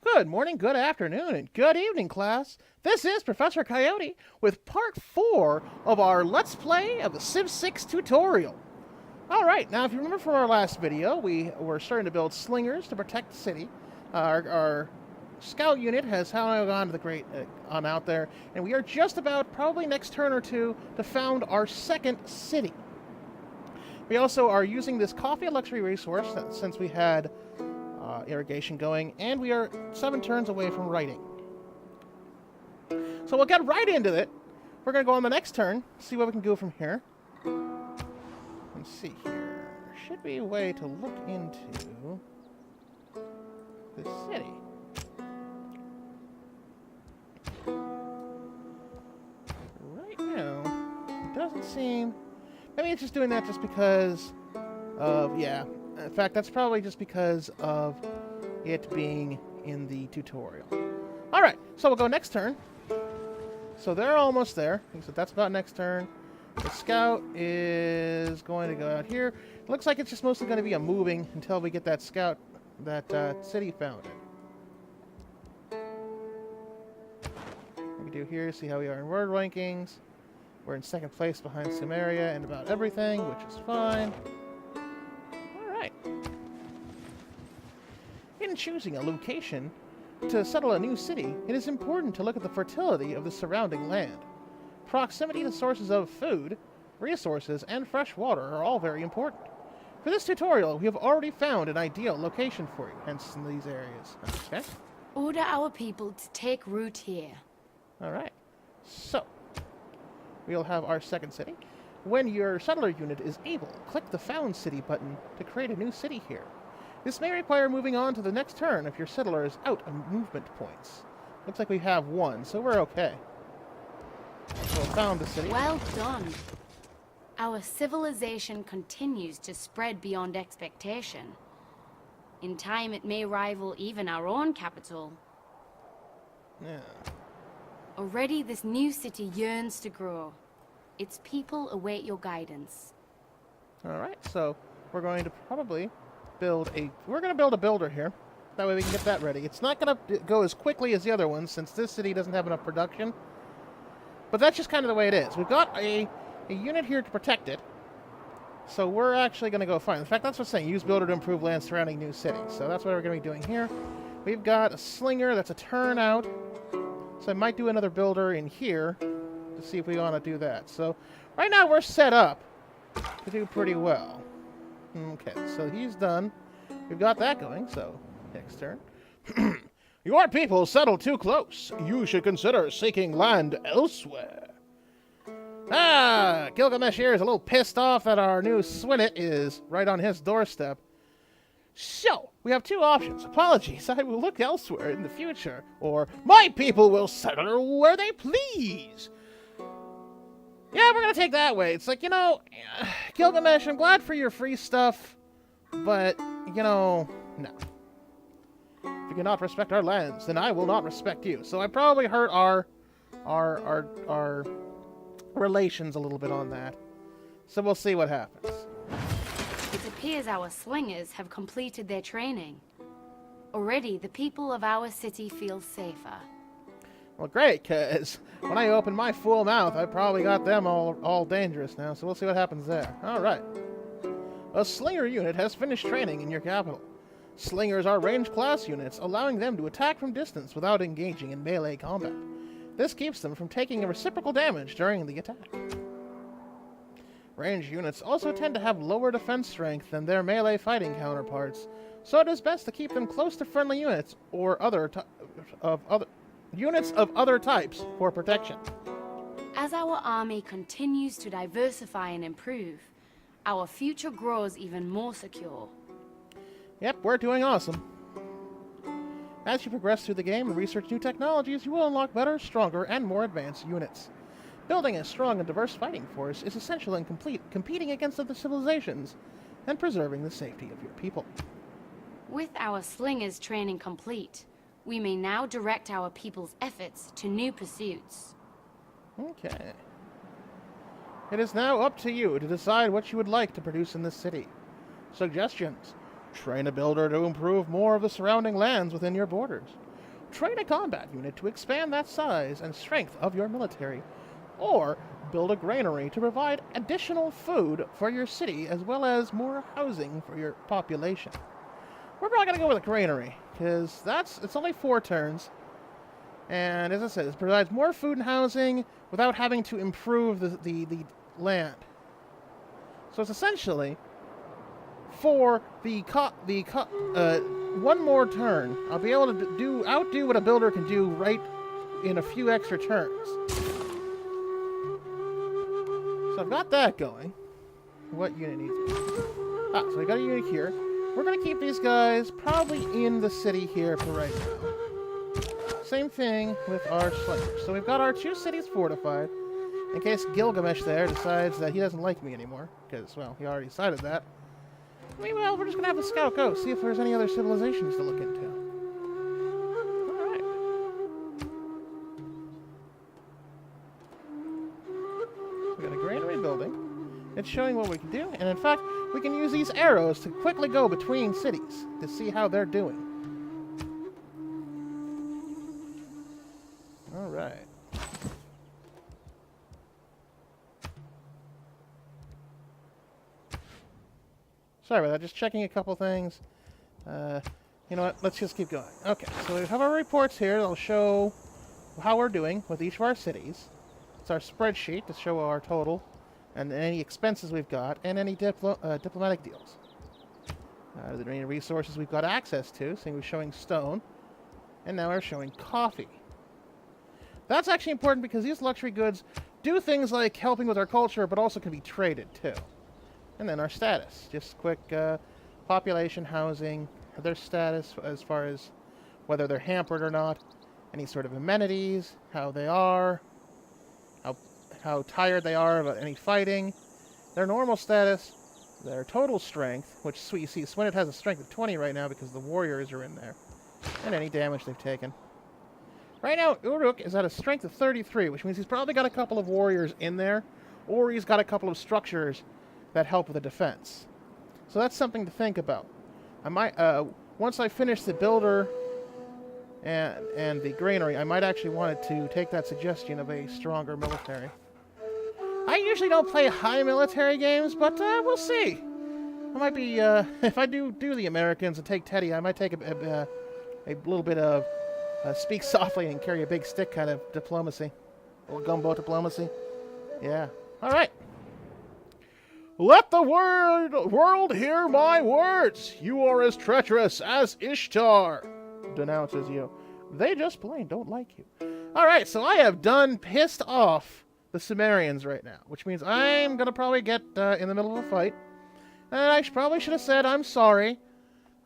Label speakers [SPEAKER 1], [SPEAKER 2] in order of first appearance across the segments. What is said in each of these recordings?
[SPEAKER 1] Good morning, good afternoon, and good evening, class. This is Professor Coyote with part 4 of our Let's Play of the Civ 6 tutorial. Alright, now if you remember from our last video, we were starting to build slingers to protect the city. Our scout unit has now gone to the great on out there, and we are just about, probably next turn or two, to found our second city. We also are using this coffee luxury resource since we had irrigation going, and we are 7 turns away from writing. So we'll get right into it. We're going to go on the next turn, see what we can do from here. Let's see here. There should be a way to look into the city. Right now, it doesn't seem... Maybe it's just doing that just because of... Yeah. In fact, that's probably just because of it being in the tutorial. Alright, so we'll go next turn. So they're almost there. So that's about next turn. The scout is going to go out here. It looks like it's just mostly going to be a moving until we get that scout, that city founded. We can do here, see how we are in word rankings. We're in second place behind Sumeria and about everything, which is fine. In choosing a location to settle a new city, it is important to look at the fertility of the surrounding land. Proximity to sources of food, resources, and fresh water are all very important. For this tutorial, we have already found an ideal location for you, hence in these areas. Okay?
[SPEAKER 2] Order our people to take root here.
[SPEAKER 1] Alright. So, we'll have our second city. When your settler unit is able, click the Found City button to create a new city here. This may require moving on to the next turn if your settler is out of movement points. Looks like we have 1, so we're okay. So found the city.
[SPEAKER 2] Well done. Our civilization continues to spread beyond expectation. In time, it may rival even our own capital.
[SPEAKER 1] Yeah.
[SPEAKER 2] Already, this new city yearns to grow. Its people await your guidance.
[SPEAKER 1] Alright, so we're going to probably build a builder here. That way we can get that ready. It's not going to go as quickly as the other ones since this city doesn't have enough production. But that's just kind of the way it is. We've got a unit here to protect it. So we're actually going to go find. In fact, that's what's saying. Use builder to improve land surrounding new city. So that's what we're going to be doing here. We've got a slinger that's a turnout. So I might do another builder in here to see if we want to do that. So right now we're set up to do pretty well. Okay, so he's done. We've got that going, so next turn. Your people settle too close. You should consider seeking land elsewhere. Gilgamesh here is a little pissed off that our new Swinnet is right on his doorstep. So, we have 2 options. Apologies, I will look elsewhere in the future. Or, my people will settle where they please. Yeah, we're going to take that way. It's like, Gilgamesh, I'm glad for your free stuff, but, no. If you cannot respect our lands, then I will not respect you. So I probably hurt our relations a little bit on that. So we'll see what happens.
[SPEAKER 2] It appears our slingers have completed their training. Already, the people of our city feel safer.
[SPEAKER 1] Well, great, because when I open my full mouth, I probably got them all dangerous now, so we'll see what happens there. Alright. A slinger unit has finished training in your capital. Slingers are ranged class units, allowing them to attack from distance without engaging in melee combat. This keeps them from taking a reciprocal damage during the attack. Ranged units also tend to have lower defense strength than their melee fighting counterparts, so it is best to keep them close to friendly units or units of other types for protection.
[SPEAKER 2] As our army continues to diversify and improve, our future grows even more secure.
[SPEAKER 1] Yep, we're doing awesome. As you progress through the game and research new technologies, you will unlock better, stronger, and more advanced units. Building a strong and diverse fighting force is essential in competing against other civilizations and preserving the safety of your people.
[SPEAKER 2] With our slingers training complete, we may now direct our people's efforts to new pursuits.
[SPEAKER 1] Okay. It is now up to you to decide what you would like to produce in this city. Suggestions. Train a builder to improve more of the surrounding lands within your borders. train a combat unit to expand that size and strength of your military, or build a granary to provide additional food for your city as well as more housing for your population. We're probably going to go with a granary, because it's only 4 turns, and as I said, it provides more food and housing without having to improve the land. So it's essentially, for one more turn, I'll be able to outdo what a builder can do right in a few extra turns. So I've got that going. What unit needs it? So I got a unit here. We're going to keep these guys probably in the city here for right now. Same thing with our slingers. So we've got our 2 cities fortified, in case Gilgamesh there decides that he doesn't like me anymore, because, well, he already decided that. Meanwhile, we're just going to have the scout go, see if there's any other civilizations to look into. Alright. We got a granary building. It's showing what we can do, and in fact, we can use these arrows to quickly go between cities to see how they're doing. Alright. Sorry about that, just checking a couple things. You know what, let's just keep going. Okay, so we have our reports here that'll show how we're doing with each of our cities. It's our spreadsheet to show our total, and any expenses we've got, and any diplomatic deals. Are there any resources we've got access to? So we're showing stone, and now we're showing coffee. That's actually important because these luxury goods do things like helping with our culture, but also can be traded too. And then our status, just quick population, housing, their status as far as whether they're hampered or not, any sort of amenities, how they are, how tired they are of any fighting, their normal status, their total strength, which you see Swinnet has a strength of 20 right now because the warriors are in there, and any damage they've taken. Right now, Uruk is at a strength of 33, which means he's probably got a couple of warriors in there, or he's got a couple of structures that help with the defense. So that's something to think about. I might, once I finish the builder and the granary, I might actually want to take that suggestion of a stronger military. I usually don't play high military games, but we'll see. I might be, if I do the Americans and take Teddy, I might take a little bit of speak softly and carry a big stick kind of diplomacy. A little gumbo diplomacy. Yeah. All right. Let the world hear my words. You are as treacherous as Ishtar, denounces you. They just plain don't like you. All right, so I have done pissed off the Sumerians right now, which means I'm going to probably get in the middle of a fight. And I probably should have said I'm sorry.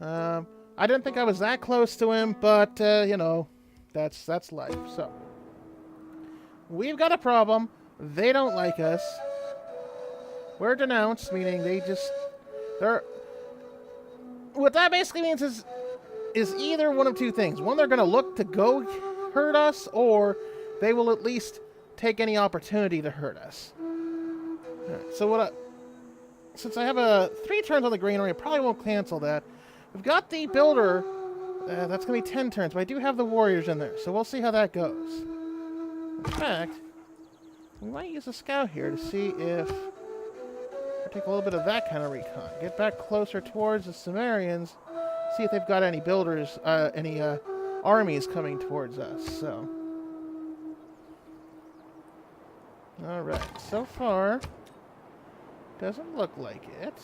[SPEAKER 1] I didn't think I was that close to him, but, you know, that's life. So, we've got a problem. They don't like us. We're denounced, meaning they're... What that basically means is either one of two things. One, they're going to look to go hurt us, or they will at least take any opportunity to hurt us. Right, so since I have 3 turns on the granary, I probably won't cancel that. We've got the builder. That's going to be 10 turns, but I do have the warriors in there, so we'll see how that goes. In fact, we might use a scout here to see if... Take a little bit of that kind of recon. Get back closer towards the Sumerians. See if they've got any builders, any armies coming towards us. So, all right. So far, doesn't look like it.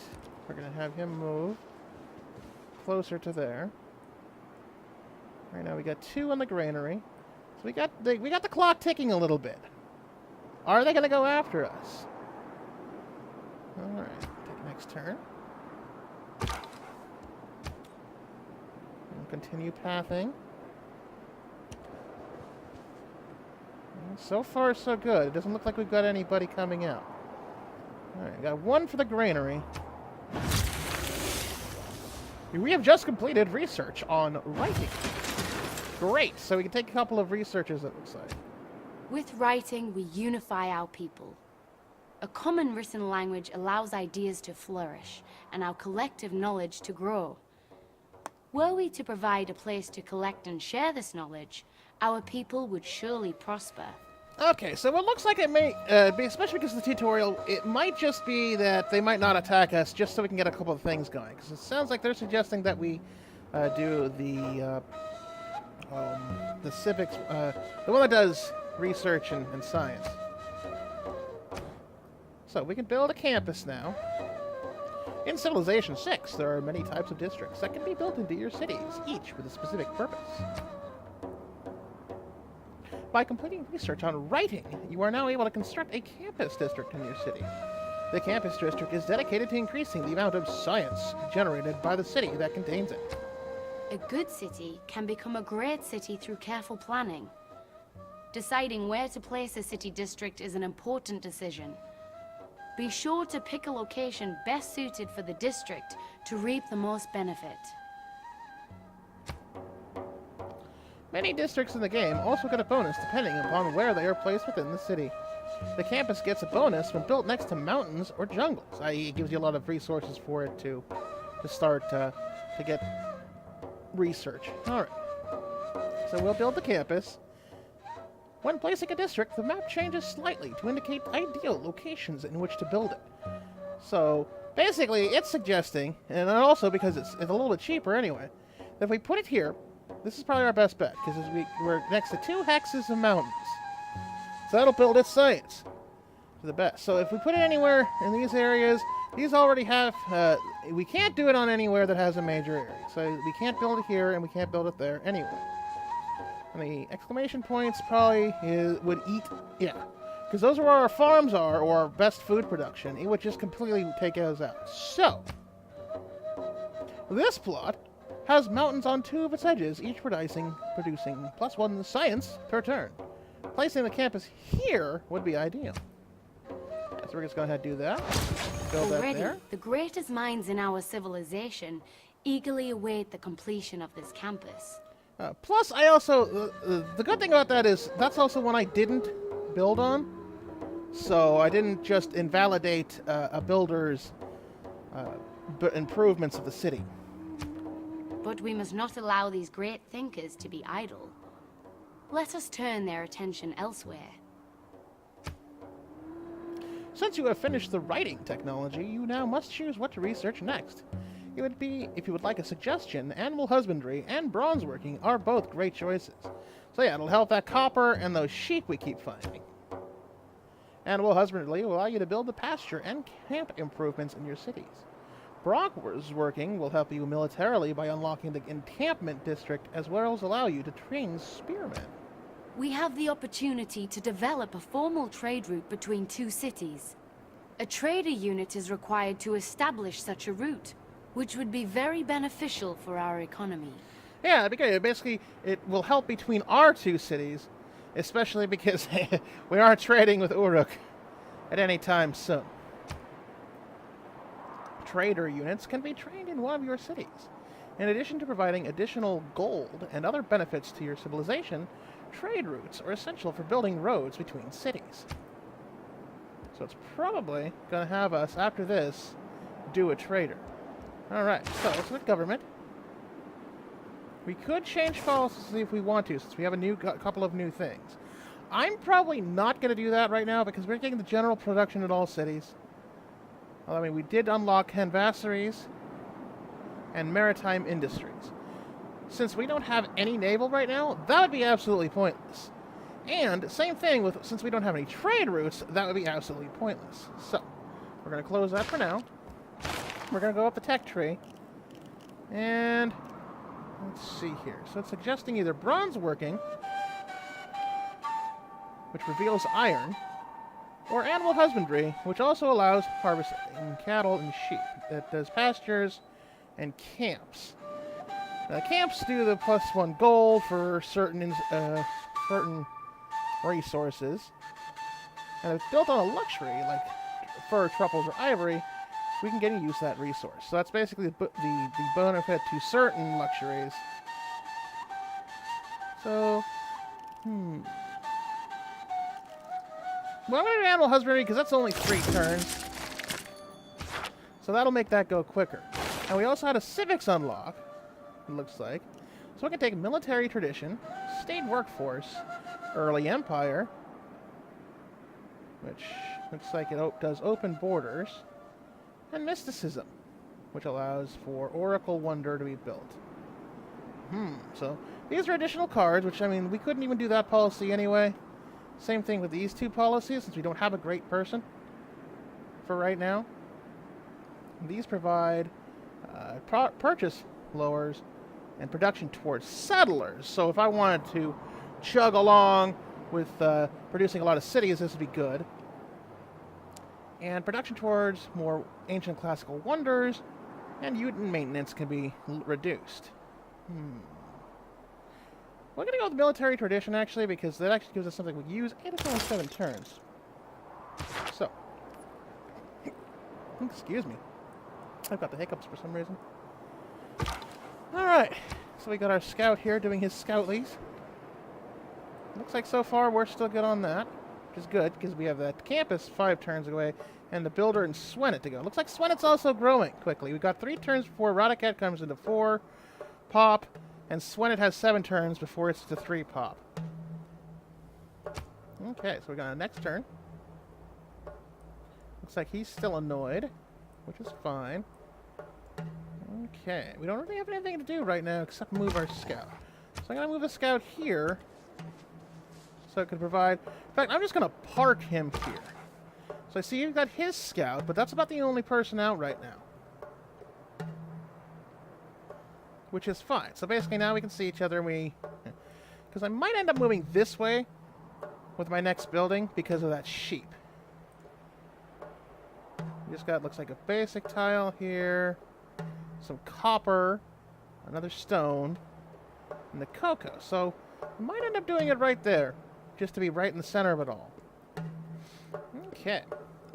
[SPEAKER 1] We're gonna have him move closer to there. Right now, we got 2 on the granary. So we got the clock ticking a little bit. Are they gonna go after us? Alright, take next turn. And continue pathing. And so far, so good. It doesn't look like we've got anybody coming out. Alright, got 1 for the granary. We have just completed research on writing. Great, so we can take a couple of researches, it looks like.
[SPEAKER 2] With writing, we unify our people. A common written language allows ideas to flourish and our collective knowledge to grow. Were we to provide a place to collect and share this knowledge, our people would surely prosper.
[SPEAKER 1] Okay, so it looks like it may, be, especially because of the tutorial, it might just be that they might not attack us just so we can get a couple of things going. Because it sounds like they're suggesting that we do the civics, the one that does research and science. So we can build a campus now. In Civilization VI, there are many types of districts that can be built into your cities, each with a specific purpose. By completing research on writing, you are now able to construct a campus district in your city. The campus district is dedicated to increasing the amount of science generated by the city that contains it.
[SPEAKER 2] A good city can become a great city through careful planning. Deciding where to place a city district is an important decision. Be sure to pick a location best suited for the district to reap the most benefit.
[SPEAKER 1] Many districts in the game also get a bonus depending upon where they are placed within the city. The campus gets a bonus when built next to mountains or jungles, i.e. it gives you a lot of resources for it to start to get research. Alright, so we'll build the campus. When placing a district, the map changes slightly to indicate ideal locations in which to build it. So, basically, it's suggesting, and also because it's a little bit cheaper anyway, that if we put it here, this is probably our best bet, because we're next to 2 hexes of mountains. So that'll build its science to the best. So if we put it anywhere in these areas, these already have, we can't do it on anywhere that has a major area. So we can't build it here, and we can't build it there anyway. And the exclamation points probably would eat, yeah. Because those are where our farms are, or our best food production. It would just completely take those out. So, this plot has mountains on 2 of its edges, each producing +1 science per turn. Placing the campus here would be ideal. So we're just going to do that. Build that there.
[SPEAKER 2] The greatest minds in our civilization eagerly await the completion of this campus.
[SPEAKER 1] Plus, I also... the good thing about that is, that's also one I didn't build on. So I didn't just invalidate a builder's improvements of the city.
[SPEAKER 2] But we must not allow these great thinkers to be idle. Let us turn their attention elsewhere.
[SPEAKER 1] Since you have finished the writing technology, you now must choose what to research next. It would be, if you would like a suggestion, animal husbandry and bronze working are both great choices. So yeah, it'll help that copper and those sheep we keep finding. Animal husbandry will allow you to build the pasture and camp improvements in your cities. Bronze working will help you militarily by unlocking the encampment district, as well as allow you to train spearmen.
[SPEAKER 2] We have the opportunity to develop a formal trade route between 2 cities. A trader unit is required to establish such a route, which would be very beneficial for our economy.
[SPEAKER 1] Yeah, it'd be great. Basically, it will help between our 2 cities, especially because we aren't trading with Uruk at any time soon. Trader units can be trained in one of your cities. In addition to providing additional gold and other benefits to your civilization, trade routes are essential for building roads between cities. So it's probably going to have us, after this, do a trader. Alright, so let's look at government. We could change policy if we want to, since we have a couple of new things. I'm probably not going to do that right now, because we're getting the general production in all cities. I mean, we did unlock canvasseries and maritime industries. Since we don't have any naval right now, that would be absolutely pointless. And same thing with, since we don't have any trade routes, that would be absolutely pointless. So, we're going to close that for now. We're going to go up the tech tree. And let's see here. So it's suggesting either bronze working, which reveals iron, or animal husbandry, which also allows harvesting cattle and sheep. That does pastures and camps. Camps do the +1 gold for certain resources. And if built on a luxury, like fur, truffles, or ivory, we can get and use that resource. So that's basically the benefit to certain luxuries. So, well, I'm going to do animal husbandry because that's only 3 turns. So that'll make that go quicker. And we also had a civics unlock, it looks like. So we can take military tradition, state workforce, early empire, which looks like it does open borders, and mysticism, which allows for oracle wonder to be built. So these are additional cards, which, I mean, we couldn't even do that policy anyway. Same thing with these two policies, since we don't have a great person for right now. These provide purchase lowers and production towards settlers. So if I wanted to chug along with producing a lot of cities, this would be good. And production towards more ancient classical wonders and mutant maintenance can be reduced. We're going to go with military tradition, actually, because that actually gives us something we use, and it's only 7 turns. So, excuse me. I've got the hiccups for some reason. Alright, so we got our scout here doing his scoutlies. Looks like so far we're still good on that, which is good, because we have that campus 5 turns away, and the builder and Swennet to go. Looks like Swennet's also growing quickly. We've got 3 turns before Radacat comes into 4 pop, and Swennet has 7 turns before it's to 3 pop. Okay, so we got a next turn. Looks like he's still annoyed, which is fine. Okay, we don't really have anything to do right now except move our scout. So I'm going to move a scout here, so it could provide... In fact, I'm just going to park him here. So I see you've got his scout, but that's about the only person out right now. Which is fine. So basically now we can see each other and we... Because I might end up moving this way with my next building because of that sheep. We just got, looks like a basic tile here, some copper, another stone, and the cocoa. So I might end up doing it right there, just to be right in the center of it all. Okay.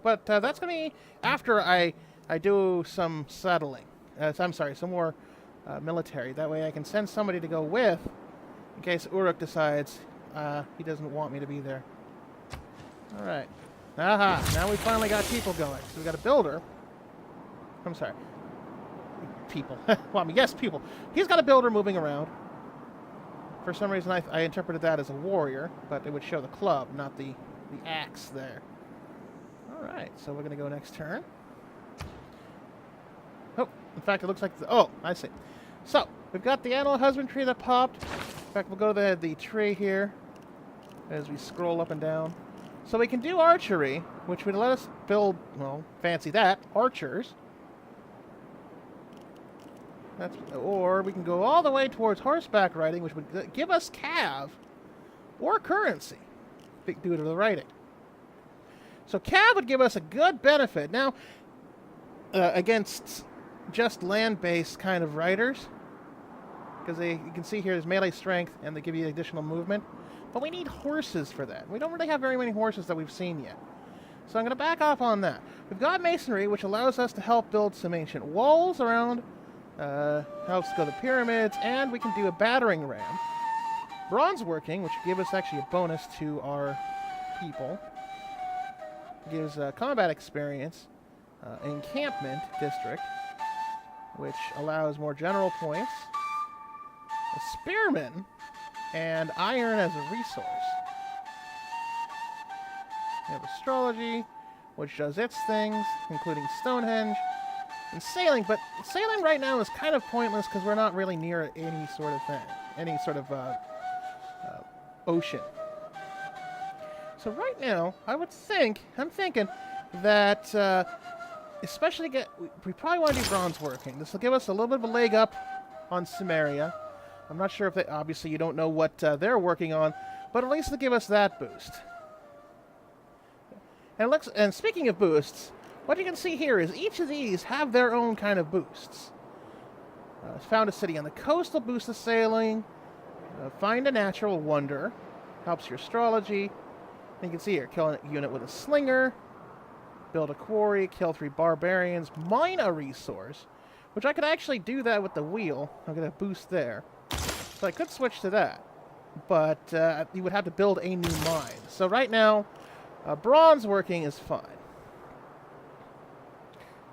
[SPEAKER 1] But that's going to be after I do some settling. I'm sorry, some more... military. That way I can send somebody to go with in case Uruk decides he doesn't want me to be there. Alright. Aha! Now we finally got people going. So we got a builder. I'm sorry. People. Well, I mean, yes, people. He's got a builder moving around. For some reason I interpreted that as a warrior, but it would show the club, not the axe there. Alright, so we're going to go next turn. Oh, in fact, it looks like... oh, I see. So, we've got the animal husbandry that popped. In fact, we'll go to the tree here as we scroll up and down. So we can do archery, which would let us build, well, fancy that, archers. Or we can go all the way towards horseback riding, which would give us cav or currency due to the writing. So cav would give us a good benefit. Now, against just land-based kind of riders, because you can see here there's melee strength and they give you additional movement, but we need horses for that. We don't really have very many horses that we've seen yet, so I'm going to back off on that. We've got masonry, which allows us to help build some ancient walls around, helps go the pyramids, and we can do a battering ram. Bronze working, which gives us actually a bonus to our people, gives combat experience. Encampment district, which allows more general points, a spearman, and iron as a resource. We have astrology, which does its things, including Stonehenge, and sailing, but sailing right now is kind of pointless because we're not really near any sort of thing, any sort of ocean. So right now, I'm thinking that especially we probably want to do bronze working. This will give us a little bit of a leg up on Sumeria. I'm not sure if they, obviously you don't know what they're working on, but at least it'll give us that boost. And speaking of boosts, what you can see here is each of these have their own kind of boosts. Found a city on the coast will boost the sailing. Find a natural wonder, helps your astrology. And you can see here, kill a unit with a slinger. Build a quarry, kill 3 barbarians, mine a resource, which I could actually do that with the wheel. I'm going to boost there. So I could switch to that, but you would have to build a new mine. So right now, bronze working is fine.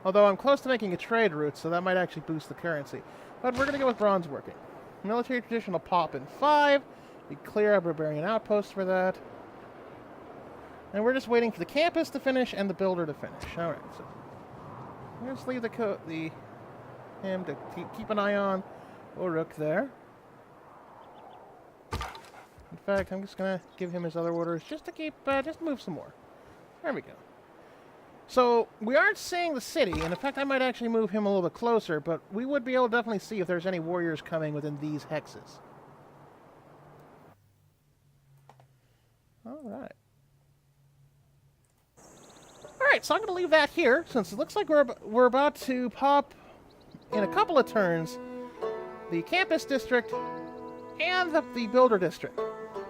[SPEAKER 1] Although I'm close to making a trade route, so that might actually boost the currency. But we're going to go with bronze working. Military tradition will pop in 5. We clear a barbarian outpost for that. And we're just waiting for the campus to finish and the builder to finish. Alright, so we'll just leave him to keep an eye on Uruk there. In fact, I'm just going to give him his other orders just to keep, just move some more. There we go. So, we aren't seeing the city, and in fact, I might actually move him a little bit closer, but we would be able to definitely see if there's any warriors coming within these hexes. Alright. Alright, so I'm going to leave that here, since it looks like we're about to pop, in a couple of turns, the campus district and the builder district.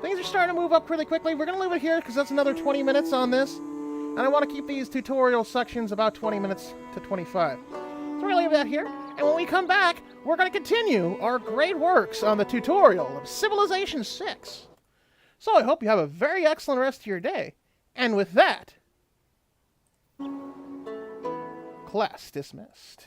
[SPEAKER 1] Things are starting to move up pretty quickly. We're going to leave it here, because that's another 20 minutes on this. And I want to keep these tutorial sections about 20 minutes to 25. So we're going to leave that here. And when we come back, we're going to continue our great works on the tutorial of Civilization VI. So I hope you have a very excellent rest of your day. And with that, class dismissed.